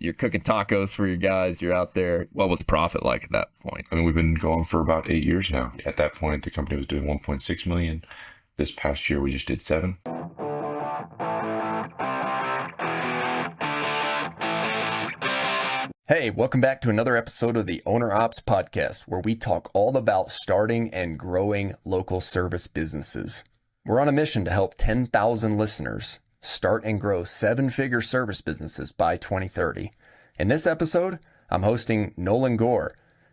You're cooking tacos for your guys. You're out there. What was profit like at that point? I mean, we've been going for about 8 years now. At that point, the company was doing 1.6 million. This past year, we just did 7. Hey, welcome back to another episode of the Owner Ops Podcast, where we talk all about starting and growing local service businesses. We're on a mission to help 10,000 listeners start and grow 7-figure service businesses by 2030. In this episode, I'm hosting Nolan,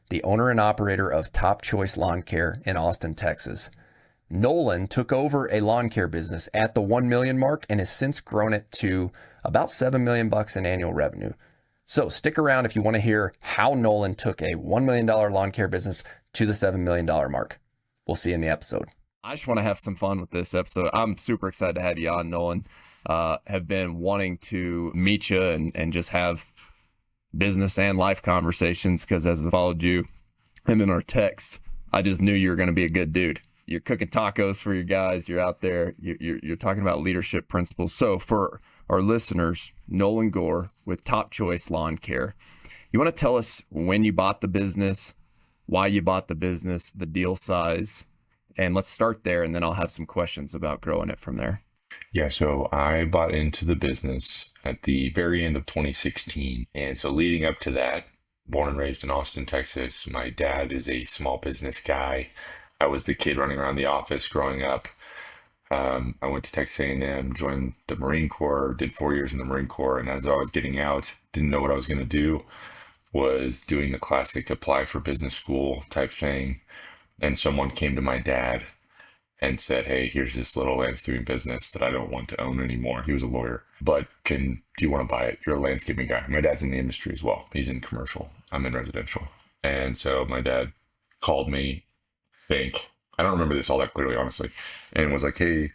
the owner and operator of Top Choice Lawn Care in Austin, Texas. Nolan took over a lawn care business at the 1 million mark and has since grown it to about $7 million in annual revenue. So stick around if you want to hear how Nolan took a $1 million lawn care business to the $7 million mark. We'll see you in the episode. I just want to have some fun with this episode. I'm super excited to have you on, Nolan. Have been wanting to meet you and just have business and life conversations because as I followed you and in our texts, I just knew you were going to be a good dude. You're cooking tacos for your guys. You're out there. You're talking about leadership principles. So for our listeners, Nolan with Top Choice Lawn Care. You want to tell us when you bought the business, why you bought the business, the deal size, and let's start there, and then I'll have some questions about growing it from there. Yeah, so I bought into the business at the very end of 2016. And so leading up to that, born and raised in Austin, Texas, my dad is a small business guy. I was the kid running around the office growing up. I went to Texas A&M, joined the Marine Corps, did 4 years in the Marine Corps, and as I was getting out, didn't know what I was going to do, was doing the classic apply for business school type thing. And someone came to my dad and said, "Hey, here's this little landscaping business that I don't want to own anymore." He was a lawyer, but do you want to buy it? You're a landscaping guy. My dad's in the industry as well. He's in commercial. I'm in residential. And so my dad called me, I don't remember this all that clearly, honestly, and was like, "Hey,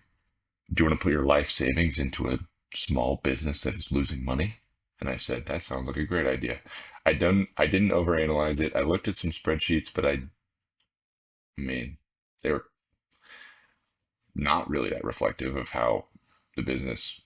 do you want to put your life savings into a small business that is losing money?" And I said, "That sounds like a great idea." I didn't overanalyze it. I looked at some spreadsheets, but I mean, they were not really that reflective of how the business,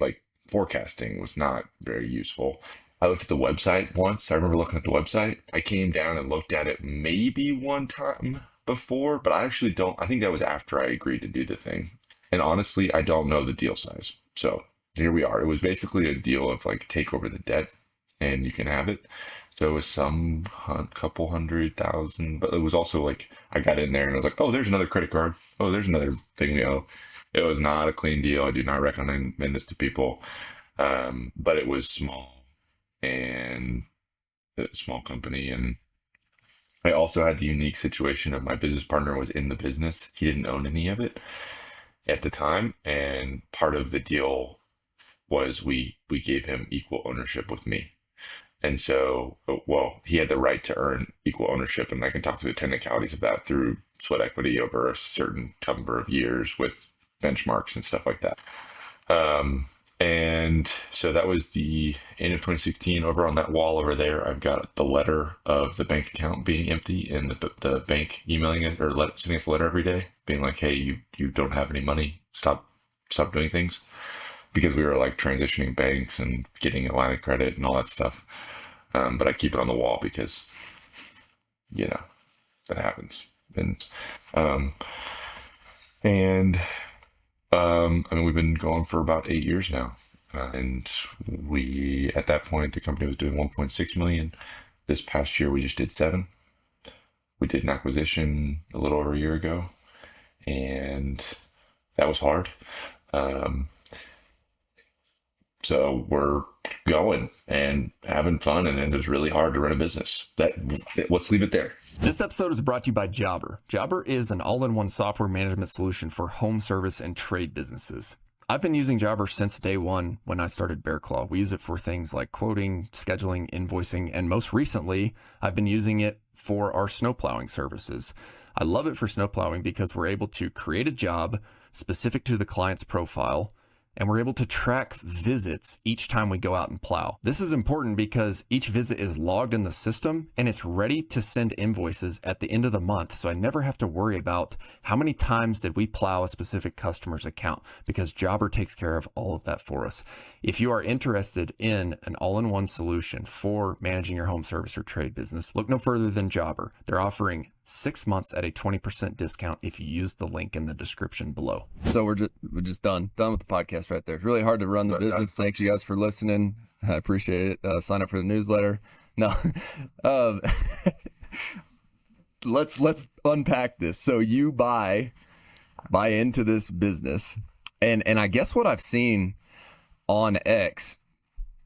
like forecasting was not very useful. I looked at the website once. I remember looking at the website. I came down and looked at it maybe one time before, but I actually don't. I think that was after I agreed to do the thing. And honestly, I don't know the deal size. So here we are. It was basically a deal of like take over the debt and you can have it. So it was some couple 100,000, but it was also like I got in there and I was like, "Oh, there's another credit card. Oh, there's another thing we owe." It was not a clean deal. I do not recommend this to people. But it was small and a small company. And I also had the unique situation of my business partner was in the business. He didn't own any of it at the time. And part of the deal was we gave him equal ownership with me. And so, well, he had the right to earn equal ownership. And I can talk through the technicalities of that through sweat equity over a certain number of years with benchmarks and stuff like that. And so that was the end of 2016. Over on that wall over there, I've got the letter of the bank account being empty and the bank emailing it or sending us a letter every day being like, "Hey, you don't have any money. Stop doing things." Because we were like transitioning banks and getting a line of credit and all that stuff. But I keep it on the wall because, that happens. Um, and we've been going for about 8 years now. And at that point, the company was doing 1.6 million. This past year, we just did 7. We did an acquisition a little over a year ago, and that was hard. So we're going and having fun, and it was really hard to run a business. Let's leave it there. This episode is brought to you by Jobber. Jobber is an all-in-one software management solution for home service and trade businesses. I've been using Jobber since day one when I started Bear Claw. We use it for things like quoting, scheduling, invoicing, and most recently, I've been using it for our snow plowing services. I love it for snow plowing because we're able to create a job specific to the client's profile and we're able to track visits each time we go out and plow. This is important because each visit is logged in the system and it's ready to send invoices at the end of the month. So I never have to worry about how many times did we plow a specific customer's account, because Jobber takes care of all of that for us. If you are interested in an all-in-one solution for managing your home service or trade business, look no further than Jobber. They're offering 6 months at a 20% discount if you use the link in the description below. So we're just done with the podcast right there. It's really hard to run the business. Thanks you guys for listening. I appreciate it. Sign up for the newsletter. No, let's unpack this. So you buy into this business, and I guess what I've seen on X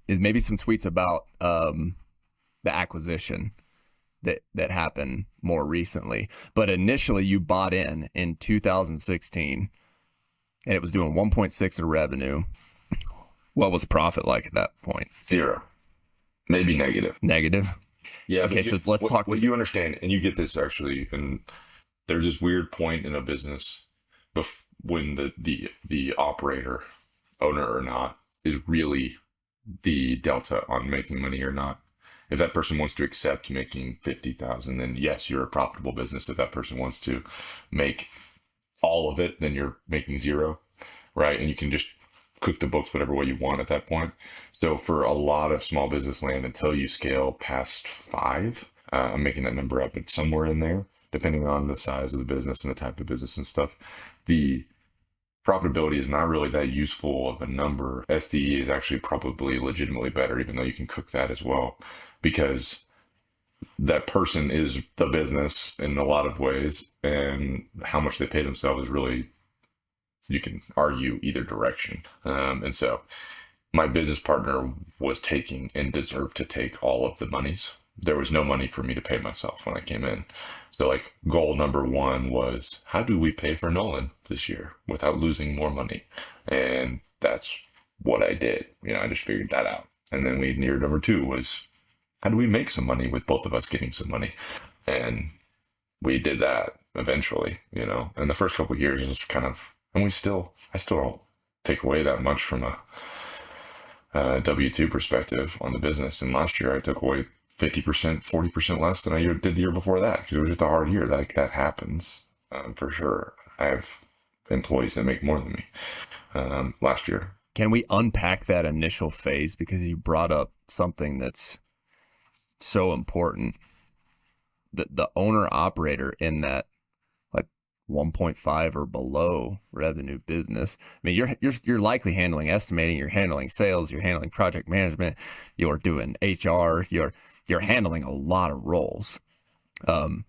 is maybe some tweets about the acquisition that happened more recently. But initially you bought in 2016, and it was doing 1.6 of revenue. What was profit like at that point? 0, maybe negative. Yeah. Okay, so let's talk. What you understand, and you get this actually, and there's this weird point in a business when the operator, owner or not, is really the delta on making money or not. If that person wants to accept making 50,000, then yes, you're a profitable business. If that person wants to make all of it, then you're making 0, right? And you can just cook the books whatever way you want at that point. So for a lot of small business land, until you scale past 5, I'm making that number up, but somewhere in there, depending on the size of the business and the type of business and stuff, the profitability is not really that useful of a number. SDE is actually probably legitimately better, even though you can cook that as well, because that person is the business in a lot of ways, and how much they pay themselves is really, you can argue either direction. And so my business partner was taking and deserved to take all of the monies. There was no money for me to pay myself when I came in. So like goal number 1 was, how do we pay for Nolan this year without losing more money? And that's what I did. I just figured that out. And then year number 2 was, how do we make some money with both of us getting some money? And we did that eventually, and the first couple of years is kind of, and I still don't take away that much from a W-2 perspective on the business. And last year I took away 50%, 40% less than I did the year before that, because it was just a hard year. Like that happens for sure. I have employees that make more than me last year. Can we unpack that initial phase? Because you brought up something that's so important. The owner operator in that like 1.5 or below revenue business. I mean, you're likely handling estimating, you're handling sales, you're handling project management, you're doing HR, you're handling a lot of roles. And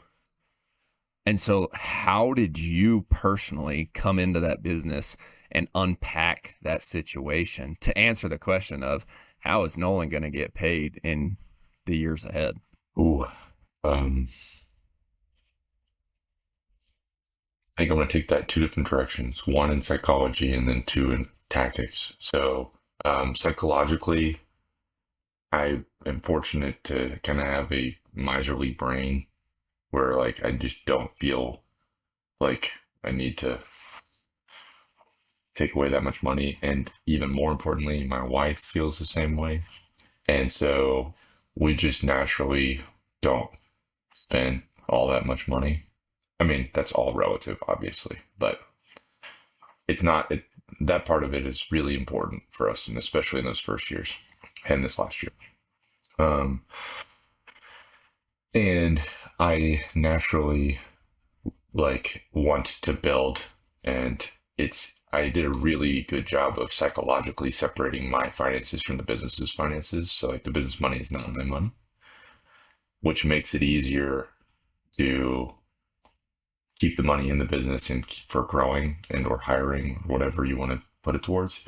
so how did you personally come into that business and unpack that situation to answer the question of how is Nolan going to get paid in the years ahead? I think I'm going to take that 2 different directions, 1 in psychology and then 2 in tactics. So psychologically, I am fortunate to kind of have a miserly brain where like I just don't feel like I need to take away that much money. And even more importantly, my wife feels the same way. And so we just naturally don't spend all that much money. I mean, that's all relative, obviously, but it's not, that part of it is really important for us, and especially in those first years and this last year. And I naturally like want to build, and I did a really good job of psychologically separating my finances from the business's finances. So like the business money is not my money, which makes it easier to keep the money in the business and for growing and or hiring, whatever you want to put it towards.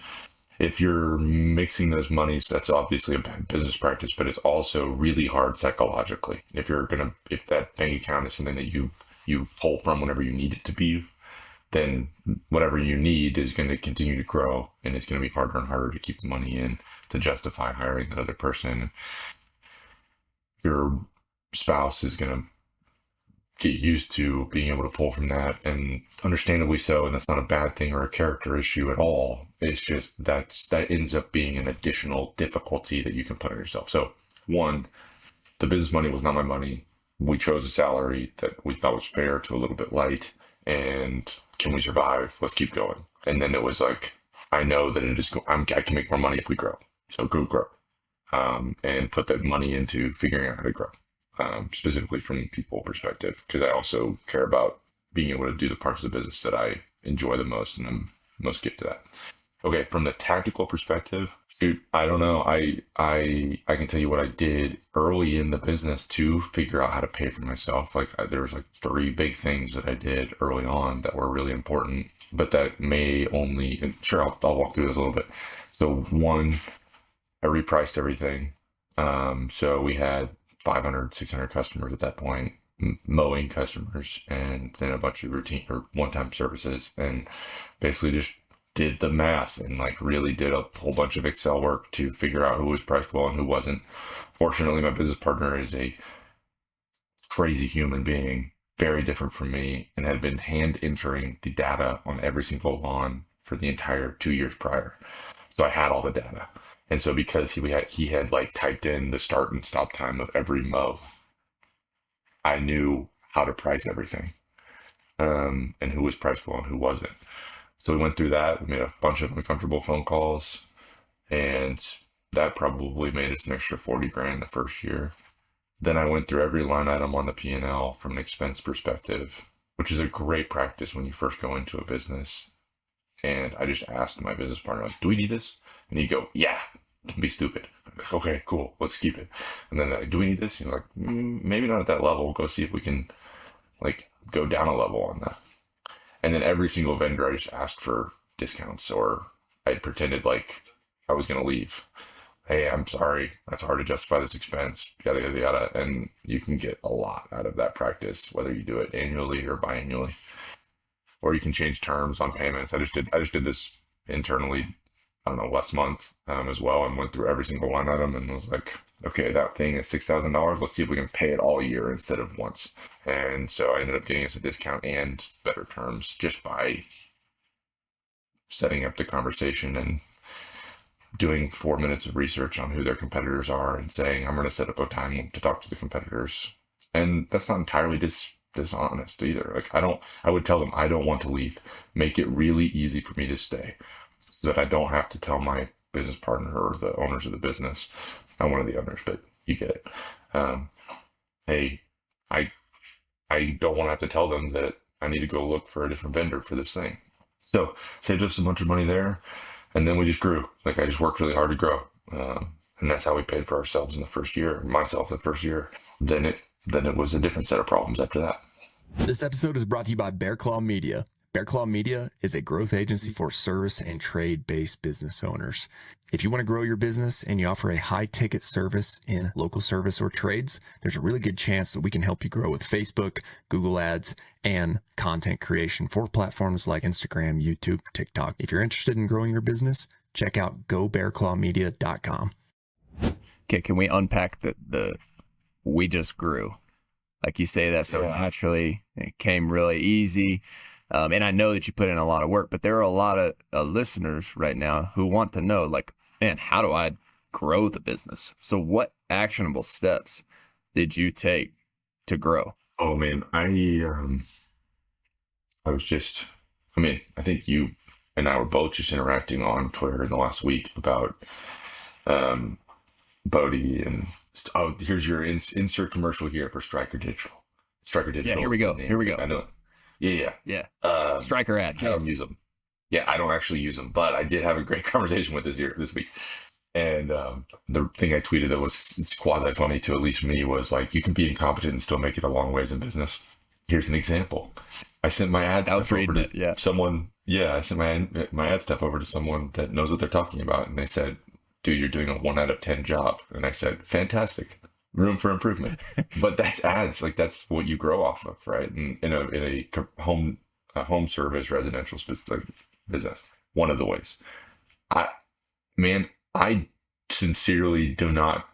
If you're mixing those monies, that's obviously a bad business practice, but it's also really hard psychologically. If that bank account is something that you pull from whenever you need it to be, then whatever you need is going to continue to grow, and it's going to be harder and harder to keep the money in to justify hiring that other person. Your spouse is going to get used to being able to pull from that, and understandably so, and that's not a bad thing or a character issue at all. It's just that ends up being an additional difficulty that you can put on yourself. So one, the business money was not my money. We chose a salary that we thought was fair to a little bit light. And can we survive? Let's keep going. And then it was like, I know that it is, I can make more money if we grow. So grow. And put that money into figuring out how to grow, specifically from people perspective, because I also care about being able to do the parts of the business that I enjoy the most, and I'm most get to that. Okay, from the tactical perspective, dude, I don't know. I can tell you what I did early in the business to figure out how to pay for myself. Like there was like three big things that I did early on that were really important, but that may only, and sure, I'll walk through this a little bit. So one, I repriced everything. So we had 500, 600 customers at that point, mowing customers, and then a bunch of routine or one-time services, and basically just did the math and like really did a whole bunch of Excel work to figure out who was priced well and who wasn't. Fortunately, my business partner is a crazy human being, very different from me, and had been hand entering the data on every single lawn for the entire 2 years prior. So I had all the data. And so because he had like typed in the start and stop time of every mow, I knew how to price everything, and who was pricable and who wasn't. So we went through that. We made a bunch of uncomfortable phone calls, and that probably made us an extra 40 grand the first year. Then I went through every line item on the P&L from an expense perspective, which is a great practice when you first go into a business. And I just asked my business partner, like, do we need this? And he'd go, yeah, don't be stupid. Like, okay, cool, let's keep it. And then, do we need this? He's like, maybe not at that level. We'll go see if we can, like, go down a level on that. And then every single vendor, I just asked for discounts, or I pretended like I was going to leave. Hey, I'm sorry, that's hard to justify this expense, yada, yada, yada. And you can get a lot out of that practice, whether you do it annually or biannually, or you can change terms on payments. I just did this internally, I don't know, last month, as well, and went through every single line item and was like, okay, that thing is $6,000. Let's see if we can pay it all year instead of once. And so I ended up getting us a discount and better terms just by setting up the conversation and doing 4 minutes of research on who their competitors are and saying, I'm going to set up a time to talk to the competitors. And that's not entirely dishonest either. Like I would tell them, I don't want to leave. Make it really easy for me to stay so that I don't have to tell my business partner or the owners of the business. I'm one of the owners, but you get it. Hey, I don't want to have to tell them that I need to go look for a different vendor for this thing. So saved us a bunch of money there. And then we just grew. Like I just worked really hard to grow. And that's how we paid for ourselves in the first year, myself the first year. Then it was a different set of problems after that. This episode is brought to you by Bear Claw Media. Bear Claw Media is a growth agency for service and trade-based business owners. If you want to grow your business and you offer a high-ticket service in local service or trades, there's a really good chance that we can help you grow with Facebook, Google Ads, and content creation for platforms like Instagram, YouTube, TikTok. If you're interested in growing your business, check out gobearclawmedia.com. Okay, can we unpack the we just grew? Like you say that so naturally, it came really easy. And I know that you put in a lot of work, but there are a lot of listeners right now who want to know, like, man, how do I grow the business? So what actionable steps did you take to grow? Oh man, I think you and I were both just interacting on Twitter in the last week about Bodie and here's your insert commercial here for Striker Digital. Striker Digital. Yeah, here we go. Here we go. I know it. Yeah. Striker ad. I don't use them. Yeah, I don't actually use them, but I did have a great conversation with this week. And the thing I tweeted that was quasi funny to at least me was like, you can be incompetent and still make it a long ways in business. Here's an example. I sent my ad stuff over to someone. Yeah, I sent my ad stuff over to someone that knows what they're talking about, and they said, "Dude, you're doing a 1 out of 10 job." And I said, "Fantastic, room for improvement." But that's ads, like that's what you grow off of, right? And in a home service residential business, one of the ways. I sincerely do not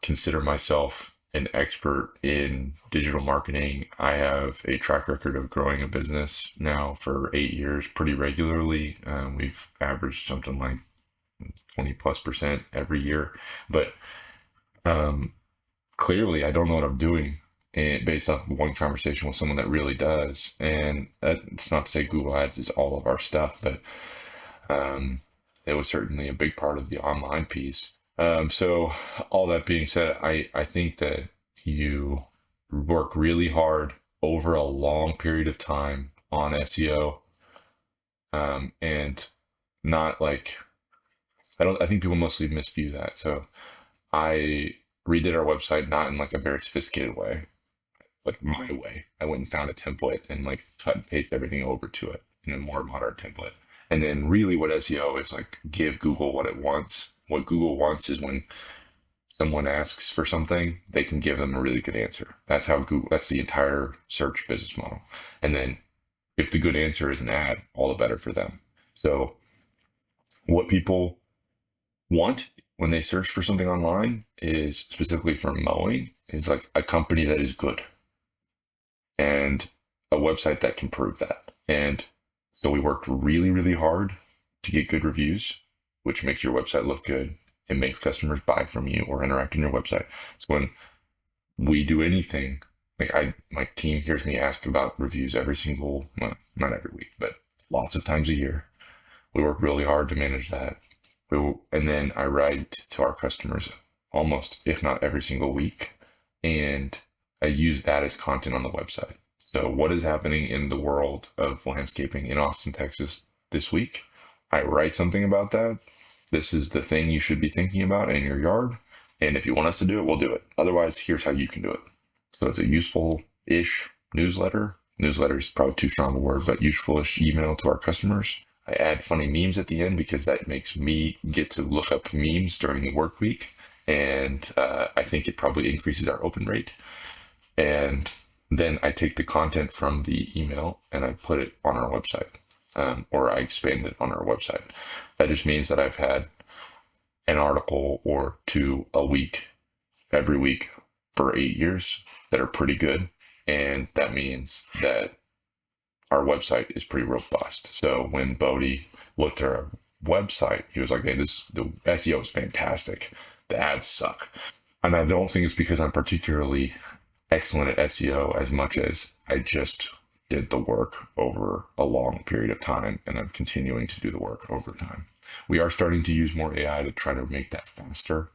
consider myself an expert in digital marketing. I have a track record of growing a business now for 8 years pretty regularly. We've averaged something like 20+% every year. But clearly, I don't know what I'm doing, and based off of one conversation with someone that really does. And it's not to say Google Ads is all of our stuff, but it was certainly a big part of the online piece. So all that being said, I think that you work really hard over a long period of time on SEO, and not like, I think people mostly misview that. So I redid our website not in like a very sophisticated way, like my way. I went and found a template and like cut and paste everything over to it in a more modern template. And then really what SEO is like, give Google what it wants. What Google wants is when someone asks for something, they can give them a really good answer. That's how Google, that's the entire search business model. And then if the good answer is an ad, all the better for them. So what people want when they search for something online is, specifically for mowing, is like a company that is good and a website that can prove that. And so we worked really, really hard to get good reviews, which makes your website look good. It makes customers buy from you or interact in your website. So when we do anything, like my team hears me ask about reviews every single, well, not every week, but lots of times a year. We work really hard to manage that. And then I write to our customers almost, if not every single week. And I use that as content on the website. So what is happening in the world of landscaping in Austin, Texas this week? I write something about that. This is the thing you should be thinking about in your yard. And if you want us to do it, we'll do it. Otherwise, here's how you can do it. So it's a useful-ish newsletter. Newsletter is probably too strong a word, but useful-ish email to our customers. I add funny memes at the end because that makes me get to look up memes during the work week. And I think it probably increases our open rate. And then I take the content from the email and I put it on our website, or I expand it on our website. That just means that I've had an article or two a week, every week for 8 years that are pretty good. And that means that our website is pretty robust. So when Bodie looked at our website, he was like, hey, the SEO is fantastic. The ads suck. And I don't think it's because I'm particularly excellent at SEO as much as I just did the work over a long period of time, and I'm continuing to do the work over time. We are starting to use more AI to try to make that faster,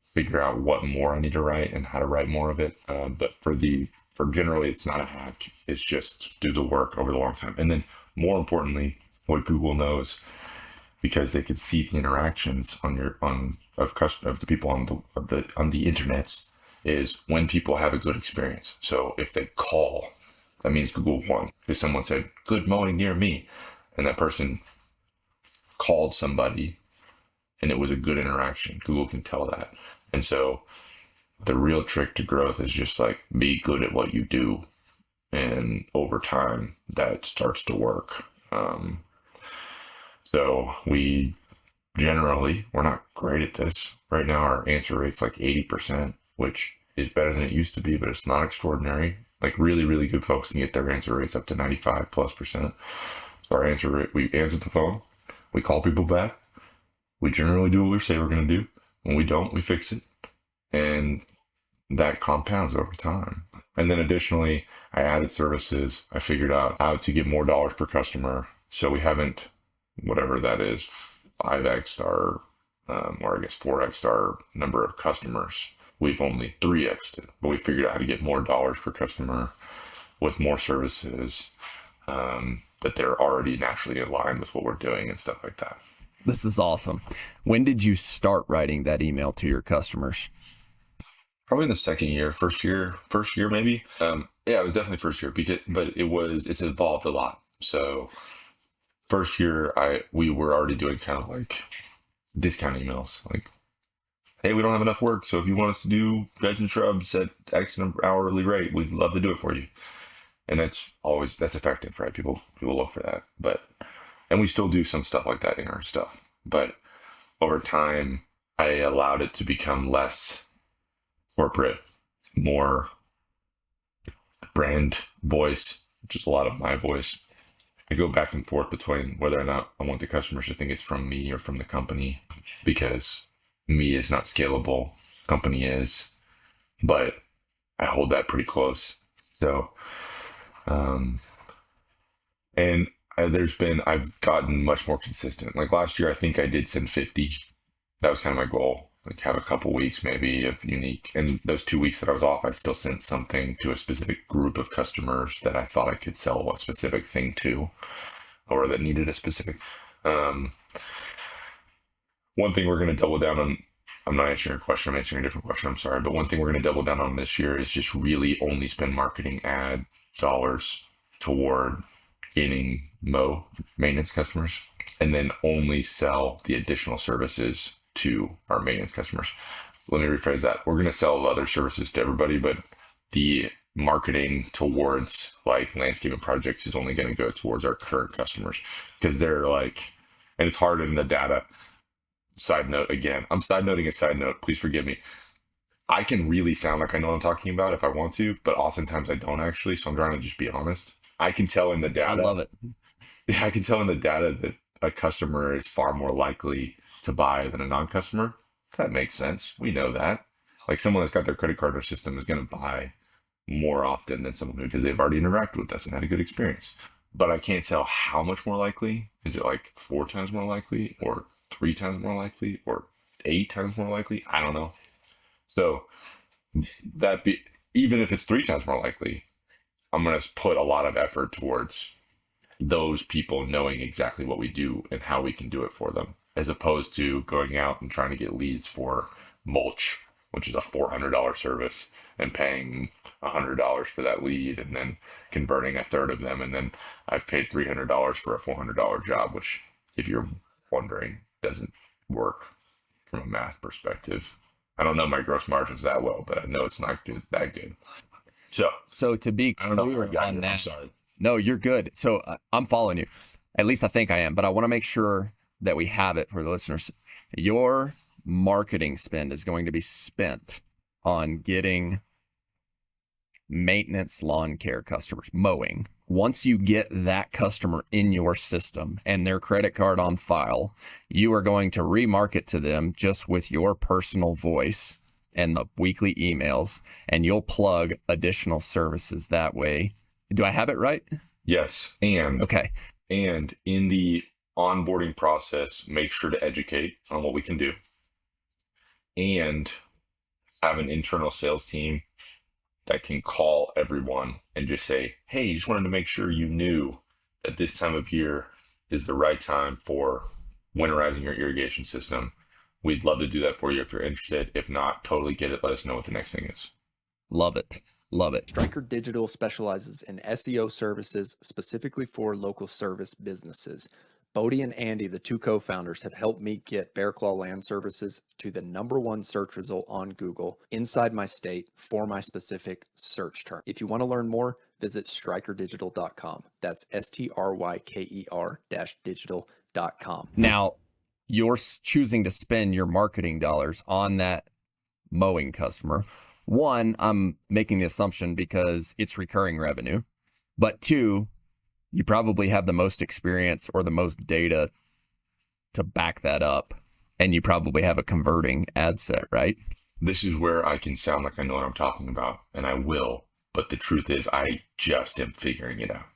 figure out what more I need to write and how to write more of it. But for generally, it's not a hack. It's just do the work over the long time. And then more importantly, what Google knows, because they could see the interactions of the people on the internet, is when people have a good experience. So if they call, that means Google won. If someone said, good mowing near me, and that person called somebody and it was a good interaction, Google can tell that. And so the real trick to growth is just like, be good at what you do. And over time, that starts to work. So we're not great at this. Right now, our answer rate's like 80%, which is better than it used to be, but it's not extraordinary. Like really, really good folks can get their answer rates up to 95+%. So our answer rate, we answer the phone, we call people back, we generally do what we say we're going to do. When we don't, we fix it. And that compounds over time. And then additionally, I added services. I figured out how to get more dollars per customer. So we haven't, whatever that is, 5x our, or I guess 4x our number of customers. We've only 3x'd it, but we figured out how to get more dollars per customer with more services, that they're already naturally aligned with what we're doing and stuff like that. This is awesome. When did you start writing that email to your customers? Probably in the second year, first year maybe. Yeah, it was definitely first year but it's evolved a lot. So first year, we were already doing kind of like discount emails, like, hey, we don't have enough work, so if you want us to do beds and shrubs at X number hourly rate, we'd love to do it for you. And that's effective, right? People look for that, and we still do some stuff like that in our stuff. But over time, I allowed it to become less corporate, more brand voice, which is a lot of my voice. I go back and forth between whether or not I want the customers to think it's from me or from the company, because me is not scalable, company is, but I hold that pretty close. So, um, and I've gotten much more consistent. Like last year, I think I did send 50. That was kind of my goal. Like have a couple weeks maybe of unique. And those 2 weeks that I was off, I still sent something to a specific group of customers that I thought I could sell a specific thing to, or that needed a specific. Um, One thing we're going to double down on, I'm not answering your question, I'm answering a different question, I'm sorry. But one thing we're going to double down on this year is just really only spend marketing ad dollars toward gaining maintenance customers, and then only sell the additional services to our maintenance customers. Let me rephrase that. We're going to sell other services to everybody, but the marketing towards like landscaping projects is only going to go towards our current customers, because they're like, and it's hard in the data. Side note again, I'm side noting a side note. Please forgive me. I can really sound like I know what I'm talking about if I want to, but oftentimes I don't actually. So I'm trying to just be honest. I can tell in the I data. love it. I can tell in the data that a customer is far more likely to buy than a non-customer. That makes sense. We know that. Like someone that's got their credit card in our system is going to buy more often than someone who, because they've already interacted with us and had a good experience. But I can't tell how much more likely. Is it like 4 times more likely, or 3 times more likely, or 8 times more likely? I don't know. So that be even if it's 3 times more likely, I'm going to put a lot of effort towards those people knowing exactly what we do and how we can do it for them, as opposed to going out and trying to get leads for mulch, which is a $400 service, and paying $100 for that lead and then converting a third of them. And then I've paid $300 for a $400 job, which, if you're wondering, doesn't work from a math perspective. I don't know my gross margins that well, but I know it's not good, that good. So to be I don't know how I clear got on here. I'm that, sorry. no, you're good. So I'm following you. At least I think I am, but I want to make sure that we have it for the listeners. Your marketing spend is going to be spent on getting maintenance lawn care customers, mowing. Once you get that customer in your system and their credit card on file, you are going to remarket to them just with your personal voice and the weekly emails, and you'll plug additional services that way. Do I have it right? Yes. And Okay. And in the onboarding process, make sure to educate on what we can do, and have an internal sales team that can call everyone and just say, hey, just wanted to make sure you knew that this time of year is the right time for winterizing your irrigation system. We'd love to do that for you if you're interested. If not, totally get it. Let us know what the next thing is. Love it. Love it. Striker Digital specializes in SEO services specifically for local service businesses. Bodie and Andy, the two co-founders, have helped me get Bear Claw Land Services to the #1 search result on Google inside my state for my specific search term. If you want to learn more, visit strikerdigital.com. That's STRYKER-digital.com. Now, you're choosing to spend your marketing dollars on that mowing customer. One, I'm making the assumption because it's recurring revenue. But two, you probably have the most experience or the most data to back that up. And you probably have a converting ad set, right? This is where I can sound like I know what I'm talking about, and I will. But the truth is, I just am figuring it out.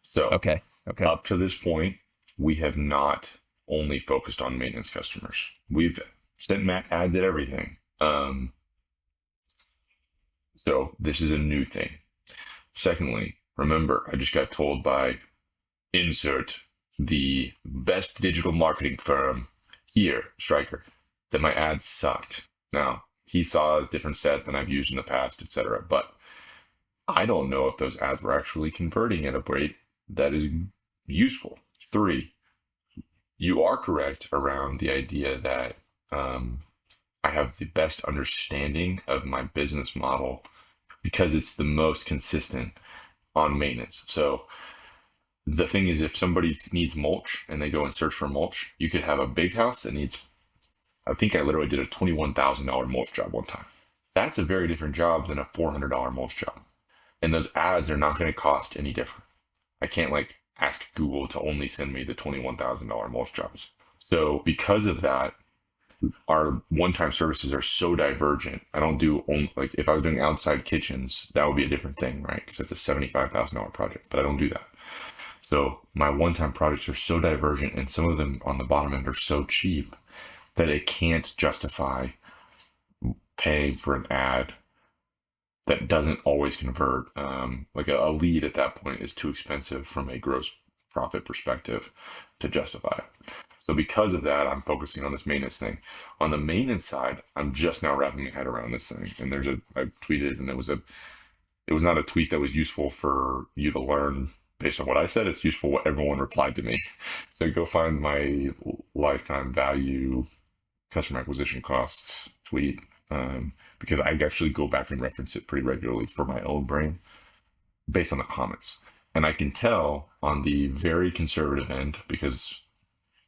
So, Okay. up to this point, we have not only focused on maintenance customers. We've sent ads at everything. So this is a new thing. Secondly, remember, I just got told by insert the best digital marketing firm here, Striker, that my ads sucked. Now, he saw a different set than I've used in the past, etc. But I don't know if those ads were actually converting at a rate that is useful. 3, you are correct around the idea that I have the best understanding of my business model because it's the most consistent on maintenance. So the thing is, if somebody needs mulch and they go and search for mulch, you could have a big house that needs, I think I literally did a $21,000 mulch job one time. That's a very different job than a $400 mulch job. And those ads are not going to cost any different. I can't like ask Google to only send me the $21,000 mulch jobs. So because of that, our one-time services are so divergent. I don't do only, like if I was doing outside kitchens, that would be a different thing, right? Because it's a $75,000 project, but I don't do that. So my one-time projects are so divergent, and some of them on the bottom end are so cheap that it can't justify paying for an ad that doesn't always convert. Like a lead at that point is too expensive from a gross profit perspective to justify it. So because of that, I'm focusing on this maintenance thing. On the maintenance side, I'm just now wrapping my head around this thing. And I tweeted, and it was not a tweet that was useful for you to learn based on what I said. It's useful what everyone replied to me. So go find my lifetime value customer acquisition costs tweet, because I actually go back and reference it pretty regularly for my own brain based on the comments. And I can tell on the very conservative end, because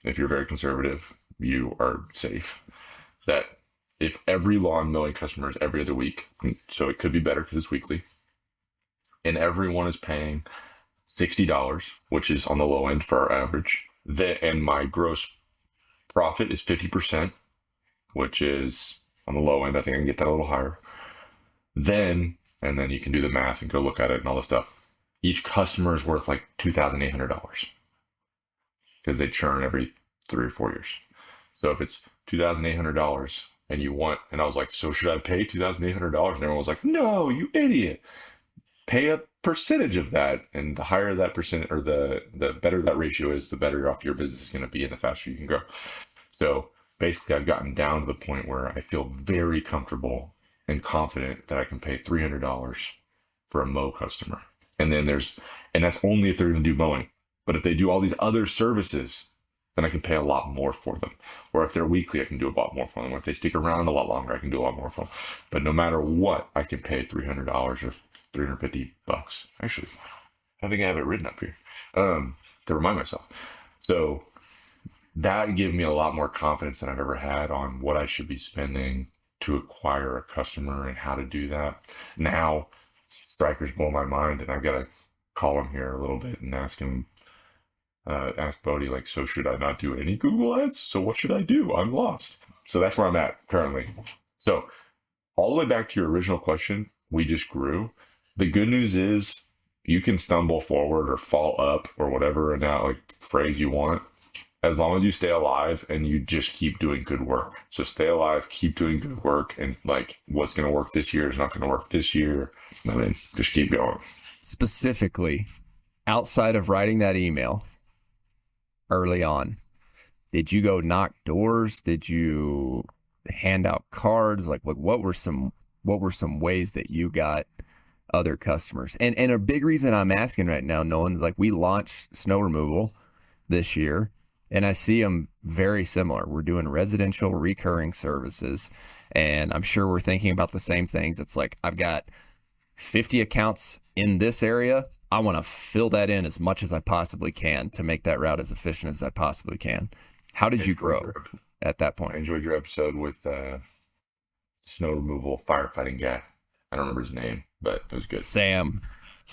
if you're very conservative, you are safe, that if every lawn mowing customer is every other week, so it could be better because it's weekly, and everyone is paying $60, which is on the low end for our average, and my gross profit is 50%, which is on the low end. I think I can get that a little higher. And then you can do the math and go look at it and all this stuff. Each customer is worth like $2,800 because they churn every 3 or 4 years. So if it's $2,800 and you want, and I was like, so should I pay $2,800? And everyone was like, no, you idiot. Pay a percentage of that. And the higher that percent, or the better that ratio is, the better off your business is going to be and the faster you can grow. So basically, I've gotten down to the point where I feel very comfortable and confident that I can pay $300 for a mow customer. And that's only if they're going to do mowing. But if they do all these other services, then I can pay a lot more for them. Or if they're weekly, I can do a lot more for them. Or if they stick around a lot longer, I can do a lot more for them. But no matter what, I can pay $300 or $350. Actually, I think I have it written up here to remind myself. So that gave me a lot more confidence than I've ever had on what I should be spending to acquire a customer and how to do that. Now, strikers blow my mind, and I've got to call him here a little bit and ask Bodie, like, so should I not do any Google ads? So what should I do? I'm lost. So that's where I'm at currently. So all the way back to your original question, we just grew. The good news is you can stumble forward or fall up or whatever and now like phrase you want, as long as you stay alive and you just keep doing good work. So stay alive, keep doing good work, and like what's going to work this year is not going to work this year. I mean, just keep going. Specifically, outside of writing that email early on, did you go knock doors? Did you hand out cards? Like what were some ways that you got other customers? And a big reason I'm asking right now, Nolan, is like we launched snow removal this year, and I see them very similar. We're doing residential recurring services, and I'm sure we're thinking about the same things. It's like, I've got 50 accounts in this area. I want to fill that in as much as I possibly can to make that route as efficient as I possibly can. How did you grow at that point? I enjoyed your episode with snow removal firefighting guy. I don't remember his name, but it was good. Sam's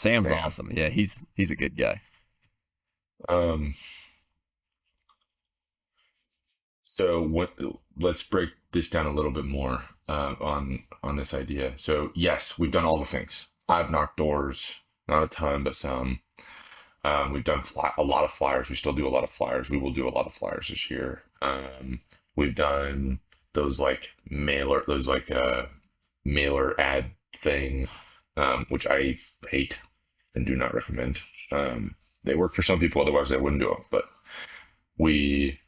awesome. Yeah, he's a good guy. So let's break this down a little bit more on this idea. So yes, we've done all the things. I've knocked doors, not a ton, but some. We've done a lot of flyers. We still do a lot of flyers. We will do a lot of flyers this year. We've done those like mailer ad thing, which I hate and do not recommend. They work for some people, otherwise I wouldn't do them. But we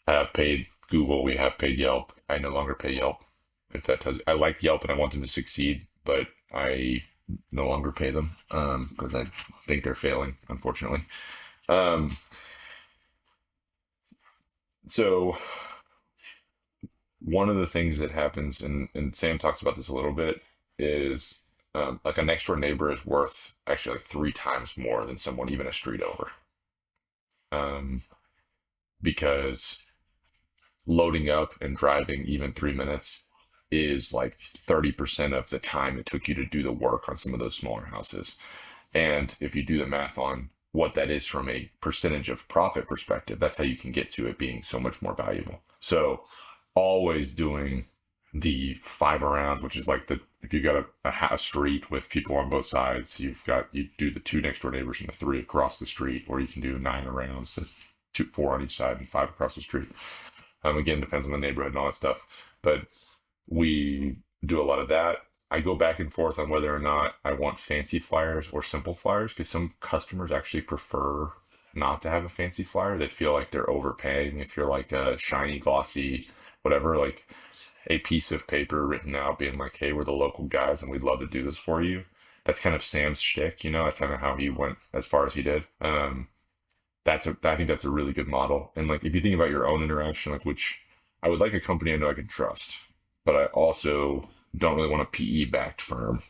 have paid Google. We have paid Yelp. I no longer pay Yelp. If that tells you, I like Yelp and I want them to succeed, but I no longer pay them because I think they're failing, unfortunately. So one of the things that happens, and Sam talks about this a little bit, is like a next door neighbor is worth actually like 3 times more than someone even a street over. Because loading up and driving even 3 minutes is like 30% of the time it took you to do the work on some of those smaller houses. And if you do the math on what that is from a percentage of profit perspective, that's how you can get to it being so much more valuable. So always doing the 5 around, which is like if you got a street with people on both sides, you do the 2 next door neighbors and the 3 across the street, or you can do 9 arounds, so 4 on each side and 5 across the street. Again, depends on the neighborhood and all that stuff, but we do a lot of that. I go back and forth on whether or not I want fancy flyers or simple flyers, because some customers actually prefer not to have a fancy flyer. They feel like they're overpaying if you're like a shiny, glossy, whatever, like a piece of paper written out being like, hey, we're the local guys and we'd love to do this for you. That's kind of Sam's shtick, that's kind of how he went as far as he did. I think that's a really good model. And like, if you think about your own interaction, like, which I would like a company I know I can trust, but I also don't really want a PE backed firm.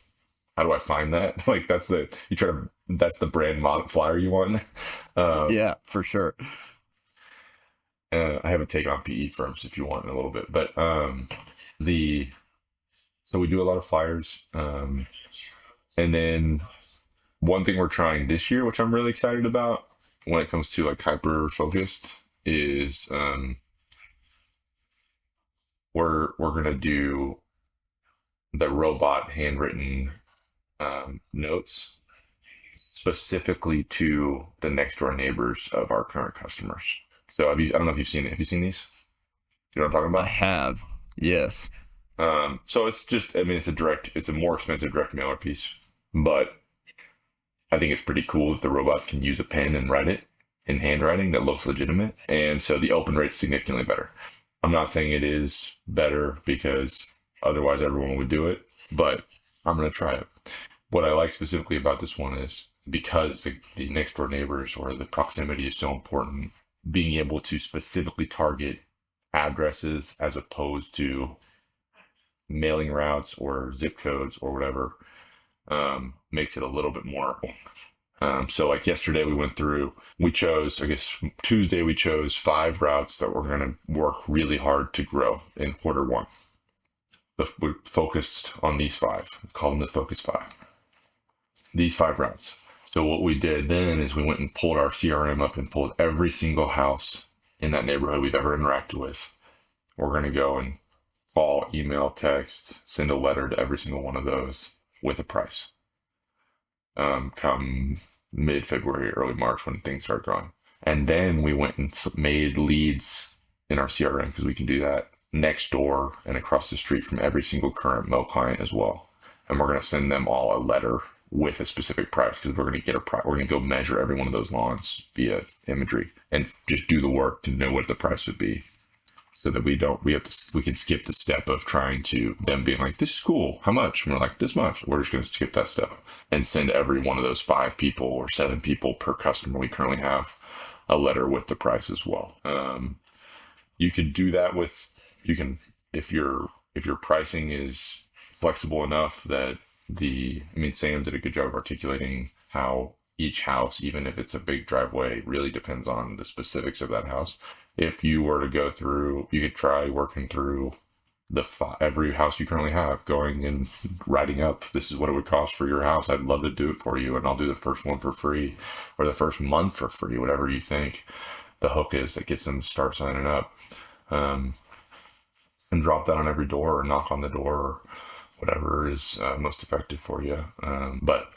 How do I find that? Like, that's the brand model flyer you want. Yeah, for sure. I have a take on PE firms if you want in a little bit, but so we do a lot of flyers, and then one thing we're trying this year, which I'm really excited about when it comes to like hyper focused, is we're gonna do the robot handwritten notes specifically to the next door neighbors of our current customers. So I don't know if you've seen it. Have you seen these? Do you know what I'm talking about? I have. Yes. So it's just, it's a more expensive direct mailer piece, but I think it's pretty cool that the robots can use a pen and write it in handwriting that looks legitimate. And so the open rate's significantly better. I'm not saying it is better because otherwise everyone would do it, but I'm going to try it. What I like specifically about this one is because the next door neighbors or the proximity is so important, being able to specifically target addresses as opposed to mailing routes or zip codes or whatever, makes it a little bit more. So like yesterday we chose, I guess Tuesday, we chose 5 routes that we're going to work really hard to grow in Q1. We're focused on these 5, call them the focus 5. These 5 routes. So what we did then is we went and pulled our CRM up and pulled every single house in that neighborhood we've ever interacted with. We're going to go and call, email, text, send a letter to every single one of those with a price. Come mid-February, early March when things start growing. And then we went and made leads in our CRM, because we can do that next door and across the street from every single current Mo client as well. And we're going to send them all a letter with a specific price, because we're going to get we're going to go measure every one of those lawns via imagery and just do the work to know what the price would be, so that we can skip the step of trying to them being like, this is cool, how much? And we're like, this much. We're just going to skip that step and send every one of those 5 people or 7 people per customer we currently have a letter with the price as well. You could do that if your pricing is flexible enough that Sam did a good job of articulating how each house, even if it's a big driveway, really depends on the specifics of that house. If you were to go through, you could try working through every house you currently have, going and writing up, this is what it would cost for your house. I'd love to do it for you, and I'll do the first one for free, or the first month for free, whatever you think the hook is that gets them to start signing up. And drop that on every door, or knock on the door, or whatever is most effective for you. But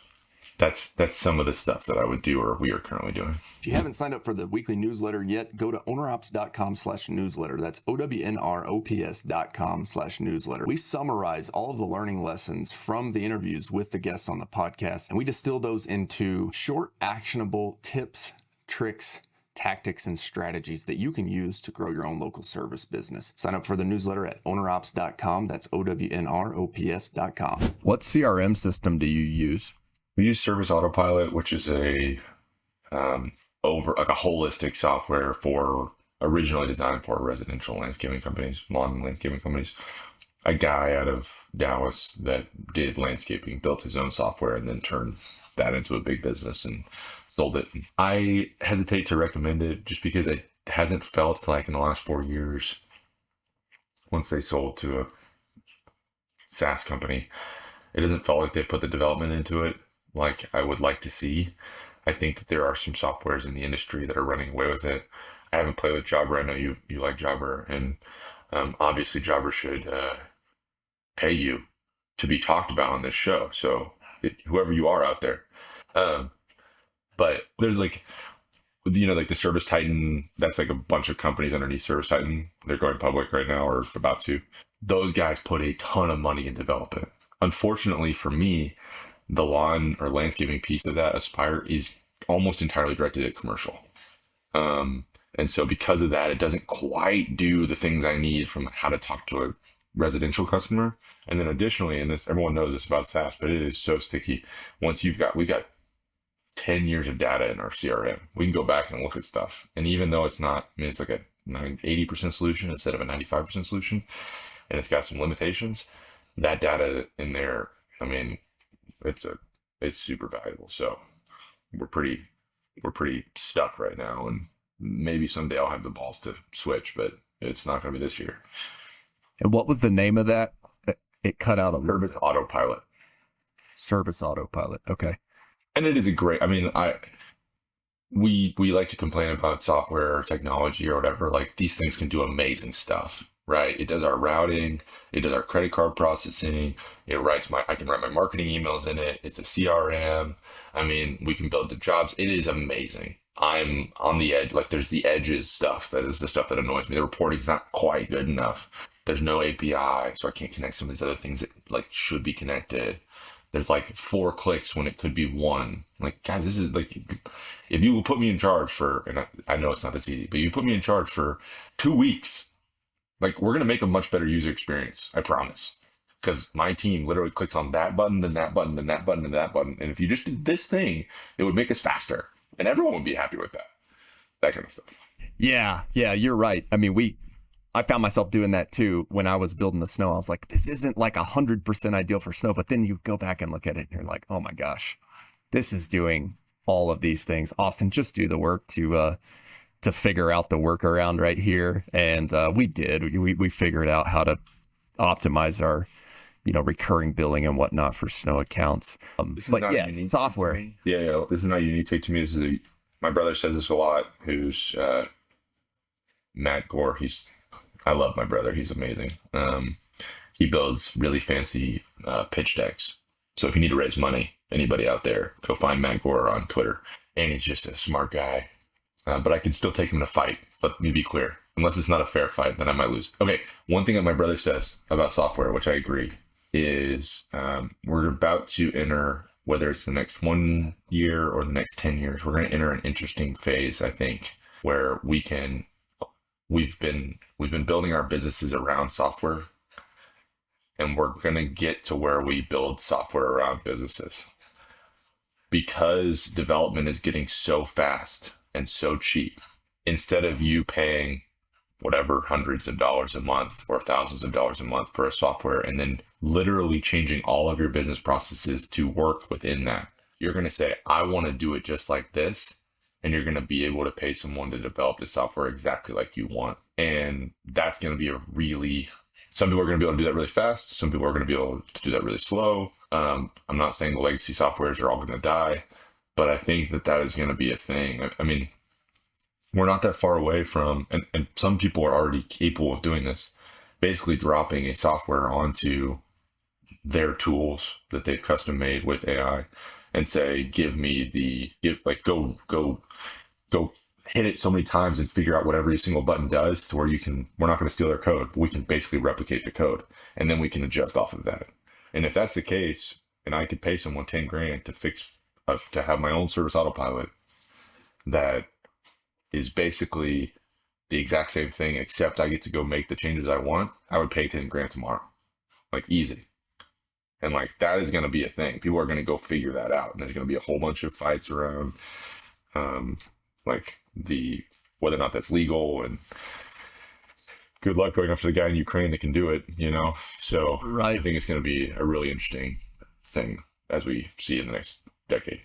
that's some of the stuff that I would do, or we are currently doing. If you haven't signed up for the weekly newsletter yet, go to ownerops.com/newsletter. That's OWNROPS.com/newsletter. We summarize all of the learning lessons from the interviews with the guests on the podcast, and we distill those into short, actionable tips, tricks, tactics, and strategies that you can use to grow your own local service business. Sign up for the newsletter at ownerops.com. That's OWNROPS.com. What CRM system do you use? We use Service Autopilot, which is a holistic software originally designed for residential landscaping companies, lawn landscaping companies. A guy out of Dallas that did landscaping built his own software and then turned that into a big business and sold it. I hesitate to recommend it just because it hasn't felt like in the last 4 years, once they sold to SaaS company. It doesn't feel like they've put the development into it like I would like to see. I think that there are some softwares in the industry that are running away with it. I haven't played with Jabber. I know you like Jabber, and obviously Jabber should pay you to be talked about on this show. So whoever you are out there, um, but there's like, like the Service Titan. That's like a bunch of companies underneath Service Titan. They're going public right now or about to. Those guys put a ton of money in development. Unfortunately for me, the lawn or landscaping piece of that Aspire is almost entirely directed at commercial. And so because of that, it doesn't quite do the things I need from how to talk to a residential customer. And then additionally, and this, everyone knows this about SaaS, but it is so sticky. Once we've got 10 years of data in our CRM, we can go back and look at stuff. And even though it's not, I mean, it's like a 80% solution instead of a 95% solution, and it's got some limitations, that data in there, I mean, it's super valuable. So we're pretty stuck right now, and maybe someday I'll have the balls to switch, but it's not going to be this year. And what was the name of that? It cut out a little Service bit. Autopilot. Service Autopilot. Okay. And it is a great, I mean, we like to complain about software or technology or whatever. Like, these things can do amazing stuff, right? It does our routing, it does our credit card processing, I can write my marketing emails in it. It's a CRM. I mean, we can build the jobs. It is amazing. I'm on the edge. Like, there's the edges stuff. That is the stuff that annoys me. The reporting's not quite good enough. There's no API, so I can't connect some of these other things that like should be connected. There's like 4 clicks when it could be 1. Like, guys, this is like, if you will put me in charge for, and I know it's not this easy, but you put me in charge for 2 weeks, like, we're going to make a much better user experience. I promise. Because my team literally clicks on that button, then that button, then that button, and that button. And if you just did this thing, it would make us faster. And everyone would be happy with that kind of stuff. Yeah, you're right. I mean, I found myself doing that too when I was building the snow. I was like, this isn't like 100% ideal for snow. But then you go back and look at it and you're like, oh my gosh, this is doing all of these things. Austin, just do the work to figure out the workaround right here. And we did. We figured out how to optimize our recurring billing and whatnot for snow accounts. But yeah, software. Yeah, this is not unique to me. My brother says this a lot. Who's Matt Gore? I love my brother. He's amazing. He builds really fancy pitch decks. So if you need to raise money, anybody out there, go find Matt Gore on Twitter. And he's just a smart guy. But I can still take him in a fight. Let me be clear. Unless it's not a fair fight, then I might lose. Okay, one thing that my brother says about software, which I agree, is we're about to enter, whether it's the next 1 year or the next 10 years, we're going to enter an interesting phase, I think, where we've been building our businesses around software, and we're going to get to where we build software around businesses. Because development is getting so fast and so cheap, instead of you paying whatever hundreds of dollars a month or thousands of dollars a month for a software and then literally changing all of your business processes to work within that, you're going to say, I want to do it just like this. And you're going to be able to pay someone to develop the software exactly like you want. And that's going to be some people are going to be able to do that really fast. Some people are going to be able to do that really slow. I'm not saying the legacy softwares are all going to die, but I think that is going to be a thing. I mean, we're not that far away from, and some people are already capable of doing this, basically dropping a software onto their tools that they've custom made with AI and say, go hit it so many times and figure out what every single button does to where we're not going to steal their code, but we can basically replicate the code and then we can adjust off of that. And if that's the case, and I could pay someone 10 grand to have my own service autopilot that is basically the exact same thing, except I get to go make the changes I want, I would pay 10 grand tomorrow. Like, easy. And like, that is going to be a thing. People are going to go figure that out. And there's going to be a whole bunch of fights around, whether or not that's legal, and good luck going after the guy in Ukraine that can do it, So right. I think it's going to be a really interesting thing as we see in the next decade.